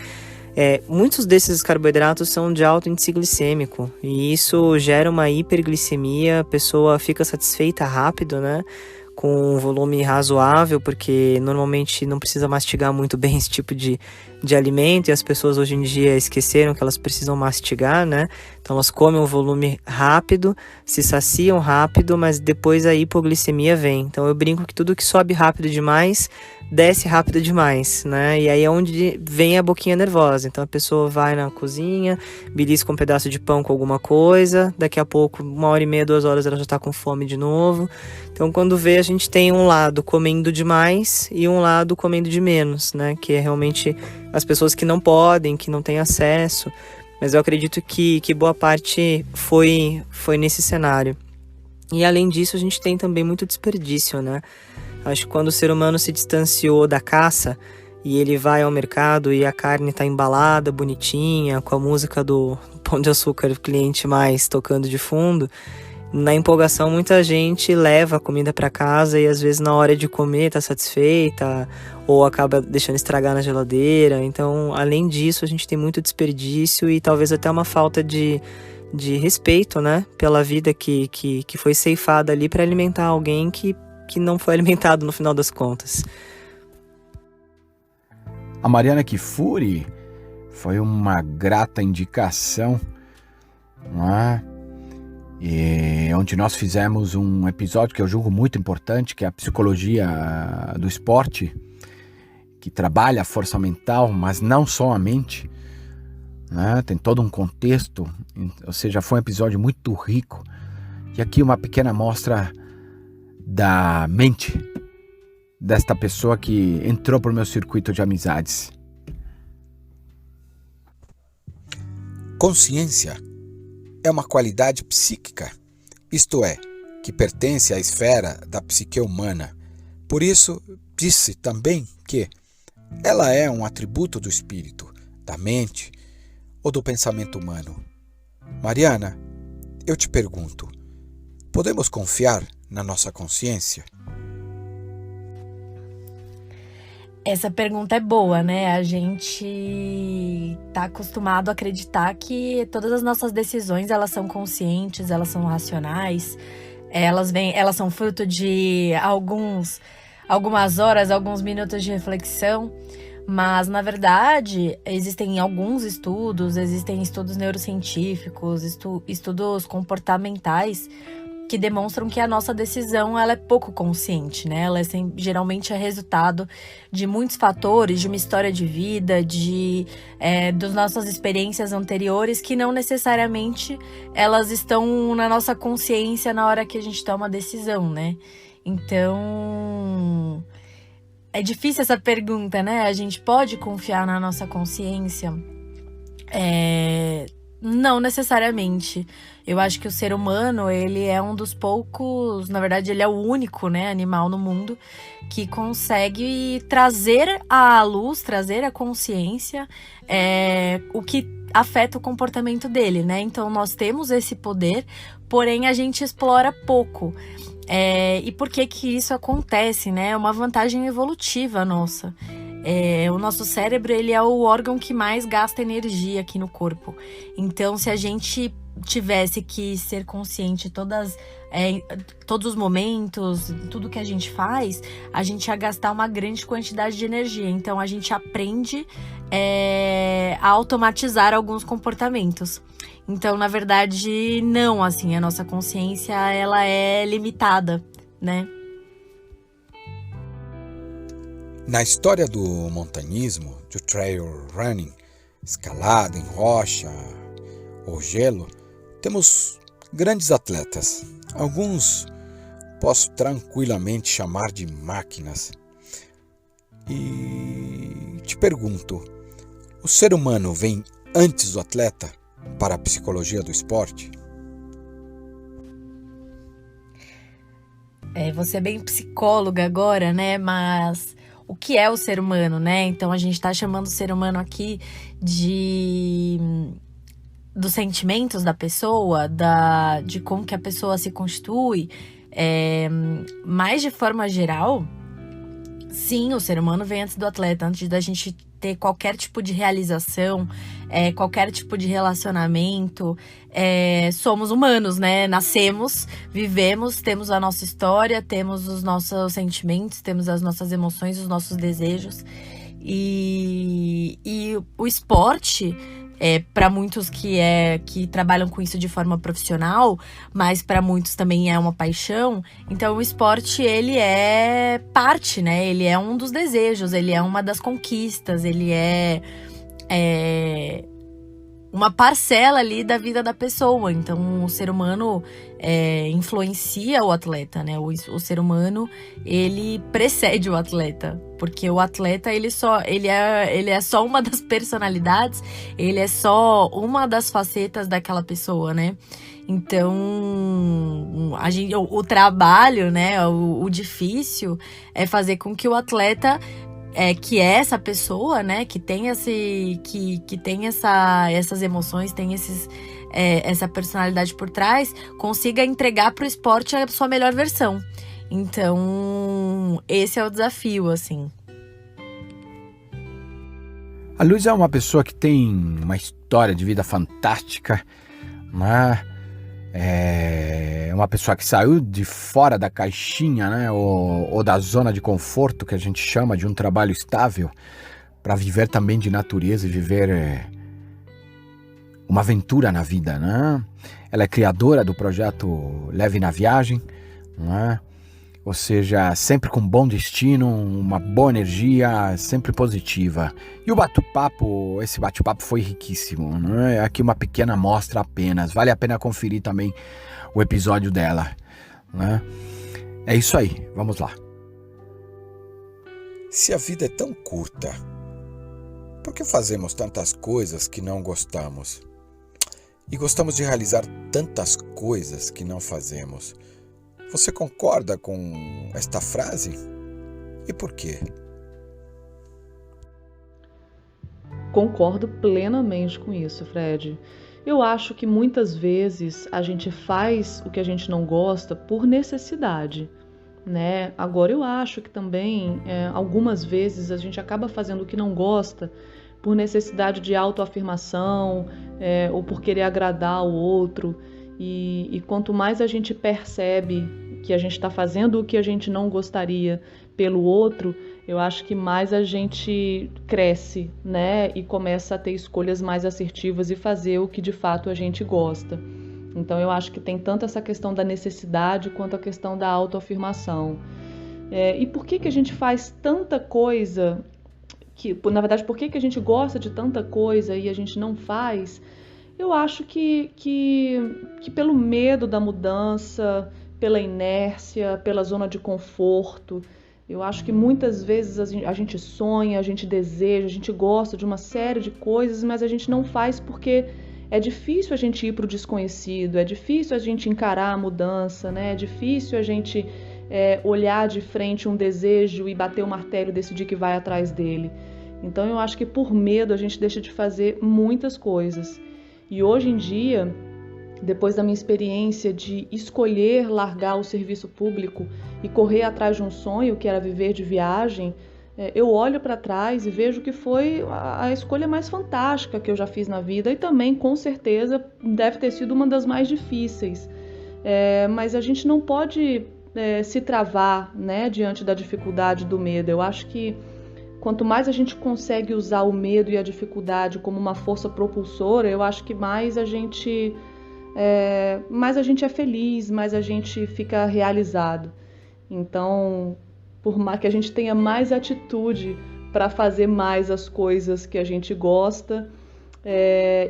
muitos desses carboidratos são de alto índice glicêmico e isso gera uma hiperglicemia, a pessoa fica satisfeita rápido, né? Com um volume razoável, porque normalmente não precisa mastigar muito bem esse tipo de alimento, e as pessoas hoje em dia esqueceram que elas precisam mastigar, né? Então elas comem um volume rápido, se saciam rápido, mas depois a hipoglicemia vem. Então eu brinco que tudo que sobe rápido demais, desce rápido demais, né? E aí é onde vem a boquinha nervosa. Então a pessoa vai na cozinha, belisca um pedaço de pão com alguma coisa, daqui a pouco, 1h30, 2 horas, ela já tá com fome de novo. Então quando vê, a gente tem um lado comendo demais e um lado comendo de menos, né? Que é realmente as pessoas que não podem, que não têm acesso. Mas eu acredito que boa parte foi nesse cenário. E além disso, a gente tem também muito desperdício, né? Acho que quando o ser humano se distanciou da caça e ele vai ao mercado e a carne está embalada, bonitinha, com a música do Pão de Açúcar, o cliente mais tocando de fundo, na empolgação muita gente leva a comida para casa e às vezes na hora de comer está satisfeita ou acaba deixando estragar na geladeira. Então, além disso, a gente tem muito desperdício e talvez até uma falta de respeito, né, pela vida que foi ceifada ali para alimentar alguém que não foi alimentado no final das contas. A Mariana Kifuri Foi uma grata indicação, não é? E onde nós fizemos um episódio que eu julgo muito importante, que é a psicologia do esporte, que trabalha a força mental, mas não só a mente, né? Tem todo um contexto, ou seja, foi um episódio muito rico. E aqui uma pequena amostra da mente desta pessoa que entrou para o meu circuito de amizades. Consciência é uma qualidade psíquica, isto é, que pertence à esfera da psique humana. Por isso, disse também que ela é um atributo do espírito, da mente ou do pensamento humano. Mariana, eu te pergunto, podemos confiar na nossa consciência? Essa pergunta é boa, né? A gente tá acostumado a acreditar que todas as nossas decisões, elas são conscientes, elas são racionais, elas são fruto de algumas horas, alguns minutos de reflexão, mas na verdade existem alguns estudos, existem estudos neurocientíficos, estudos comportamentais que demonstram que a nossa decisão ela é pouco consciente, né? Ela geralmente é resultado de muitos fatores, de uma história de vida, das nossas experiências anteriores, que não necessariamente elas estão na nossa consciência na hora que a gente toma a decisão, né? Então, é difícil essa pergunta, né? A gente pode confiar na nossa consciência? Não necessariamente. Eu acho que o ser humano, ele é um dos poucos, na verdade ele é o único, né, animal no mundo que consegue trazer à luz, trazer à consciência o que afeta o comportamento dele, né? Então nós temos esse poder, porém a gente explora pouco. E por que isso acontece, né? É uma vantagem evolutiva nossa. O nosso cérebro, ele é o órgão que mais gasta energia aqui no corpo. Então, se a gente tivesse que ser consciente todos os momentos, tudo que a gente faz, a gente ia gastar uma grande quantidade de energia. Então, a gente aprende a automatizar alguns comportamentos. Então, na verdade, não, assim, a nossa consciência, ela é limitada, né? Na história do montanhismo, do trail running, escalada em rocha ou gelo, temos grandes atletas. Alguns posso tranquilamente chamar de máquinas. E te pergunto, o ser humano vem antes do atleta para a psicologia do esporte? Você é bem psicóloga agora, né? Mas o que é o ser humano, né? Então a gente tá chamando o ser humano aqui dos sentimentos da pessoa, de como que a pessoa se constitui, mas de forma geral, sim, o ser humano vem antes do atleta, antes da gente ter qualquer tipo de realização, qualquer tipo de relacionamento. Somos humanos, né? Nascemos, vivemos, temos a nossa história, temos os nossos sentimentos, temos as nossas emoções, os nossos desejos. E o esporte, para muitos que trabalham com isso de forma profissional, mas para muitos também é uma paixão. Então o esporte, ele é parte, né? Ele é um dos desejos, ele é uma das conquistas, ele é uma parcela ali da vida da pessoa. Então o ser humano influencia o atleta, né? O ser humano, ele precede o atleta, porque o atleta, ele é só uma das personalidades, ele é só uma das facetas daquela pessoa, né? Então o trabalho, né, o difícil é fazer com que o atleta, que é essa pessoa, né, que tem essas emoções, tem essa personalidade por trás, consiga entregar para o esporte a sua melhor versão. Então, esse é o desafio, assim. A Luz é uma pessoa que tem uma história de vida fantástica, né? É uma pessoa que saiu de fora da caixinha, né? Ou da zona de conforto, que a gente chama de um trabalho estável, para viver também de natureza e viver uma aventura na vida, né? Ela é criadora do projeto Leve na Viagem, né? Ou seja, sempre com bom destino, uma boa energia, sempre positiva. E o bate-papo, esse bate-papo foi riquíssimo, né? Aqui uma pequena amostra apenas, vale a pena conferir também o episódio dela, né? É isso aí, vamos lá. Se a vida é tão curta, por que fazemos tantas coisas que não gostamos? E gostamos de realizar tantas coisas que não fazemos. Você concorda com esta frase? E por quê? Concordo plenamente com isso, Fred. Eu acho que muitas vezes a gente faz o que a gente não gosta por necessidade, né? Agora, eu acho que também, algumas vezes, a gente acaba fazendo o que não gosta por necessidade de autoafirmação, ou por querer agradar o outro. E quanto mais a gente percebe que a gente está fazendo o que a gente não gostaria pelo outro, eu acho que mais a gente cresce, né? E começa a ter escolhas mais assertivas e fazer o que de fato a gente gosta. Então eu acho que tem tanto essa questão da necessidade quanto a questão da autoafirmação. E por que a gente faz tanta coisa, na verdade, por que a gente gosta de tanta coisa e a gente não faz? Eu acho que pelo medo da mudança, pela inércia, pela zona de conforto. Eu acho que muitas vezes a gente sonha, a gente deseja, a gente gosta de uma série de coisas, mas a gente não faz porque é difícil a gente ir para o desconhecido, é difícil a gente encarar a mudança, né? É difícil a gente olhar de frente um desejo e bater o martelo e decidir que vai atrás dele. Então eu acho que por medo a gente deixa de fazer muitas coisas. E hoje em dia, depois da minha experiência de escolher largar o serviço público e correr atrás de um sonho, que era viver de viagem, eu olho para trás e vejo que foi a escolha mais fantástica que eu já fiz na vida e também, com certeza, deve ter sido uma das mais difíceis. Mas a gente não pode se travar, né, diante da dificuldade do medo. Eu acho que quanto mais a gente consegue usar o medo e a dificuldade como uma força propulsora, eu acho que mais a gente é feliz, mais a gente fica realizado. Então, por mais que a gente tenha mais atitude para fazer mais as coisas que a gente gosta,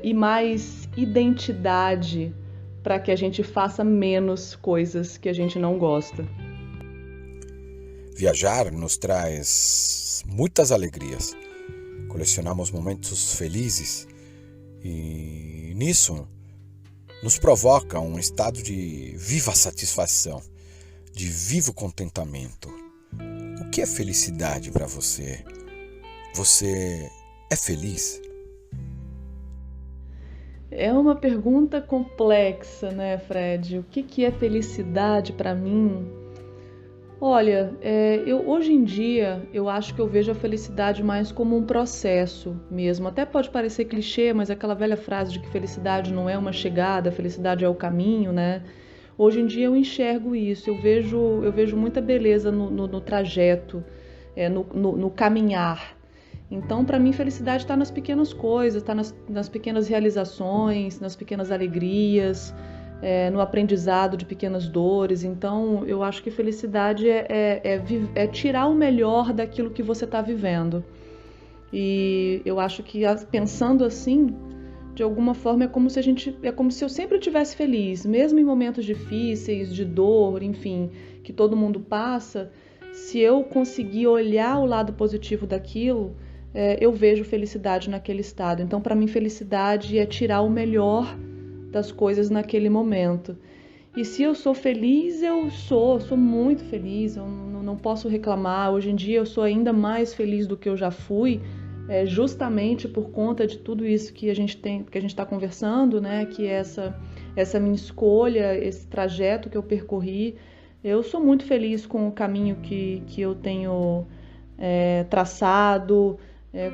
e mais identidade para que a gente faça menos coisas que a gente não gosta. Viajar nos traz muitas alegrias. Colecionamos momentos felizes e nisso nos provoca um estado de viva satisfação, de vivo contentamento. O que é felicidade para você? Você é feliz? É uma pergunta complexa, né, Fred? O que é felicidade para mim? Olha, hoje em dia eu acho que eu vejo a felicidade mais como um processo mesmo. Até pode parecer clichê, mas aquela velha frase de que felicidade não é uma chegada, felicidade é o caminho, né? Hoje em dia eu enxergo isso, eu vejo muita beleza no trajeto, no caminhar. Então, para mim, felicidade está nas pequenas coisas, está nas pequenas realizações, nas pequenas alegrias, no aprendizado de pequenas dores. Então, eu acho que felicidade é tirar o melhor daquilo que você está vivendo. E eu acho que, pensando assim, de alguma forma, é como se eu sempre estivesse feliz, mesmo em momentos difíceis, de dor, enfim, que todo mundo passa. Se eu conseguir olhar o lado positivo daquilo, eu vejo felicidade naquele estado. Então, para mim, felicidade é tirar o melhor das coisas naquele momento. E se eu sou feliz, eu sou muito feliz, eu não posso reclamar. Hoje em dia eu sou ainda mais feliz do que eu já fui, justamente por conta de tudo isso que a gente está conversando, né? Que é essa minha escolha, esse trajeto que eu percorri. Eu sou muito feliz com o caminho que eu tenho traçado,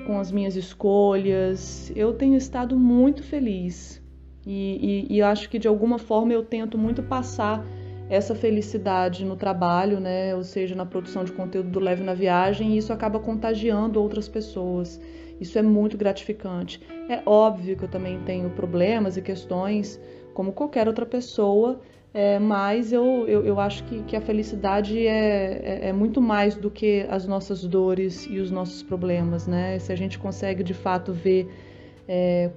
com as minhas escolhas. Eu tenho estado muito feliz. E eu acho que de alguma forma eu tento muito passar essa felicidade no trabalho, né? Ou seja, na produção de conteúdo do Leve na Viagem, e isso acaba contagiando outras pessoas. Isso é muito gratificante. É óbvio que eu também tenho problemas e questões, como qualquer outra pessoa, mas eu acho que a felicidade é muito mais do que as nossas dores e os nossos problemas, né? Se a gente consegue, de fato, ver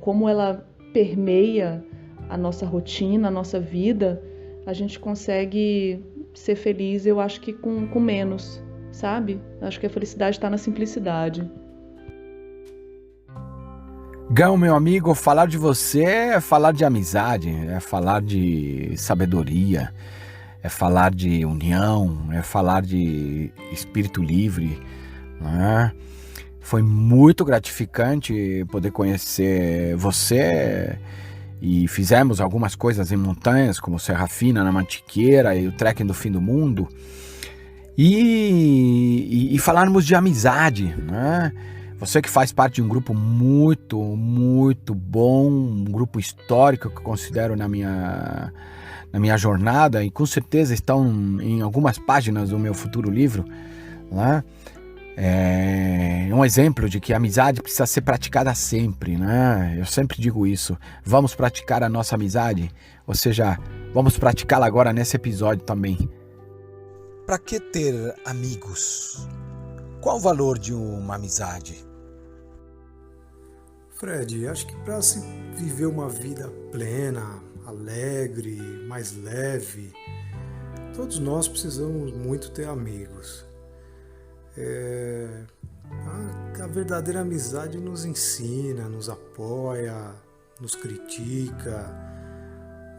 como ela permeia a nossa rotina, a nossa vida, a gente consegue ser feliz, eu acho que com menos, sabe? Acho que a felicidade está na simplicidade. Gão, meu amigo, falar de você é falar de amizade, é falar de sabedoria, é falar de união, é falar de espírito livre, né? Foi muito gratificante poder conhecer você, e fizemos algumas coisas em montanhas, como Serra Fina, na Mantiqueira e o trekking do Fim do Mundo, e falarmos de amizade, né? Você que faz parte de um grupo muito, muito bom, um grupo histórico que eu considero na minha jornada, e com certeza estão em algumas páginas do meu futuro livro, né? É um exemplo de que a amizade precisa ser praticada sempre, né? Eu sempre digo isso. Vamos praticar a nossa amizade, ou seja, vamos praticá-la agora nesse episódio também. Para que ter amigos? Qual o valor de uma amizade? Fred, acho que para se viver uma vida plena, alegre, mais leve, todos nós precisamos muito ter amigos. A verdadeira amizade nos ensina, nos apoia, nos critica,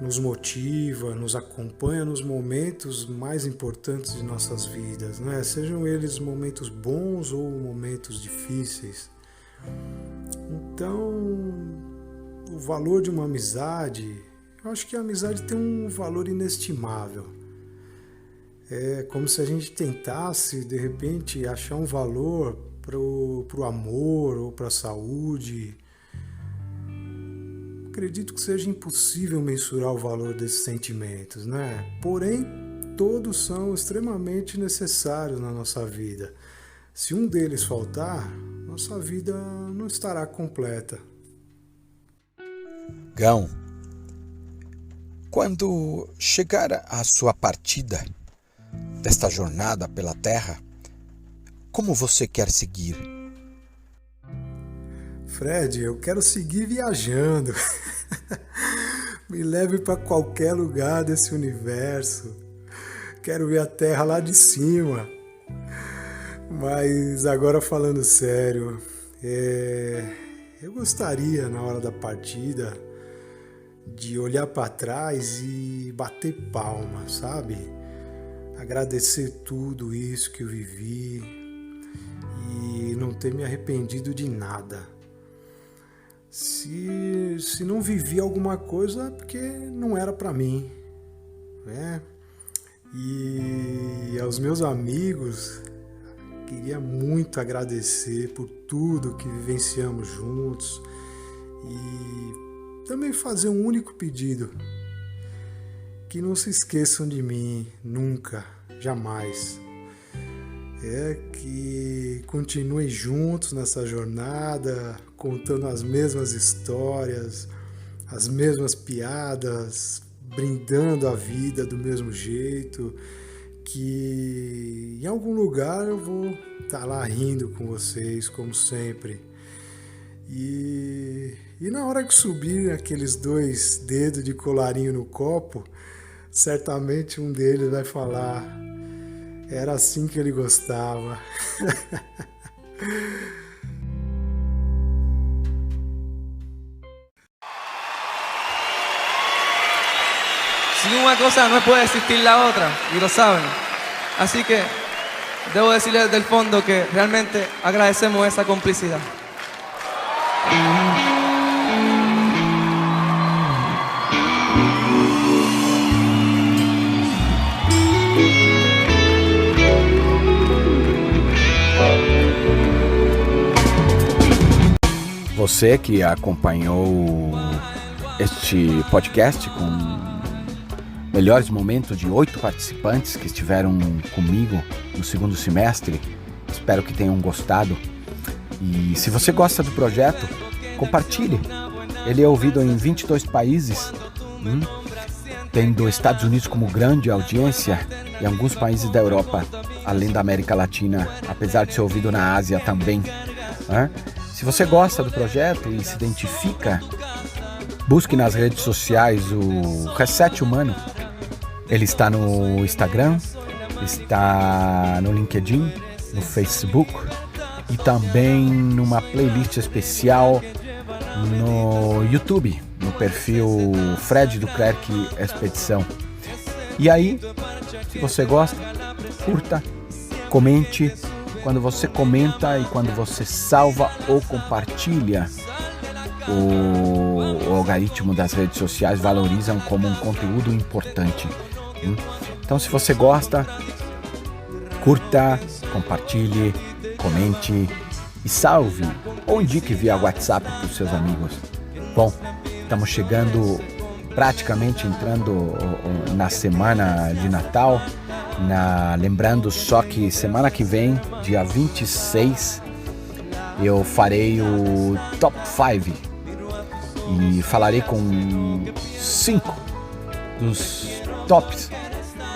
nos motiva, nos acompanha nos momentos mais importantes de nossas vidas, né? Sejam eles momentos bons ou momentos difíceis. Então, o valor de uma amizade, eu acho que a amizade tem um valor inestimável. É como se a gente tentasse, de repente, achar um valor pro amor ou para a saúde. Acredito que seja impossível mensurar o valor desses sentimentos, né? Porém, todos são extremamente necessários na nossa vida. Se um deles faltar, nossa vida não estará completa. Gão, quando chegar a sua partida desta jornada pela Terra, como você quer seguir? Fred, eu quero seguir viajando. Me leve para qualquer lugar desse universo. Quero ver a Terra lá de cima. Mas agora falando sério, eu gostaria, na hora da partida, de olhar para trás e bater palma, sabe? Agradecer tudo isso que eu vivi e não ter me arrependido de nada. Se não vivi alguma coisa é porque não era para mim, né? E aos meus amigos, queria muito agradecer por tudo que vivenciamos juntos e também fazer um único pedido: que não se esqueçam de mim, nunca, jamais. Que continuem juntos nessa jornada, contando as mesmas histórias, as mesmas piadas, brindando a vida do mesmo jeito, que em algum lugar eu vou estar lá rindo com vocês, como sempre. E na hora que subir aqueles 2 dedos de colarinho no copo, certamente um deles vai falar: era assim que ele gostava. Si una cosa no puede existir la otra, y lo saben. Así que debo decirles desde el fondo que realmente agradecemos esa complicidad. Você que acompanhou este podcast com melhores momentos de 8 participantes que estiveram comigo no segundo semestre. Espero que tenham gostado. E se você gosta do projeto, compartilhe. Ele é ouvido em 22 países, tendo Estados Unidos como grande audiência e alguns países da Europa, além da América Latina, apesar de ser ouvido na Ásia também. Se você gosta do projeto e se identifica, busque nas redes sociais o Reset Humano. Ele está no Instagram, está no LinkedIn, no Facebook e também numa playlist especial no YouTube, no perfil Fred Duclerc Expedição. E aí, se você gosta, curta, comente. Quando você comenta e quando você salva ou compartilha, o algoritmo das redes sociais valorizam como um conteúdo importante. Então, se você gosta, curta, compartilhe, comente e salve ou indique via WhatsApp para os seus amigos. Bom, estamos chegando, praticamente entrando na semana de Natal. Lembrando só que semana que vem, dia 26, eu farei o Top 5 e falarei com 5 dos tops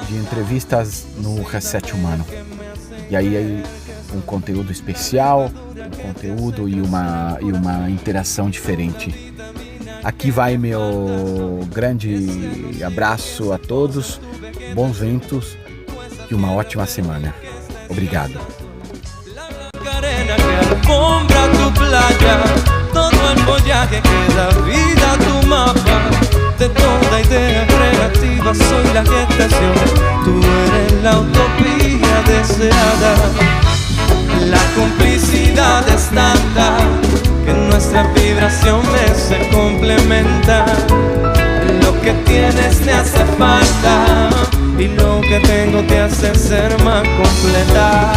de entrevistas no Reset Humano. E aí um conteúdo especial, um conteúdo e uma interação diferente. Aqui vai meu grande abraço a todos, bons ventos e uma ótima semana. Obrigado. De toda idea creativa soy la gestación. Tú eres la utopía deseada. La complicidad es tanta que nuestra vibración se complementa. Lo que tienes te hace falta y lo que tengo te hace ser más completa.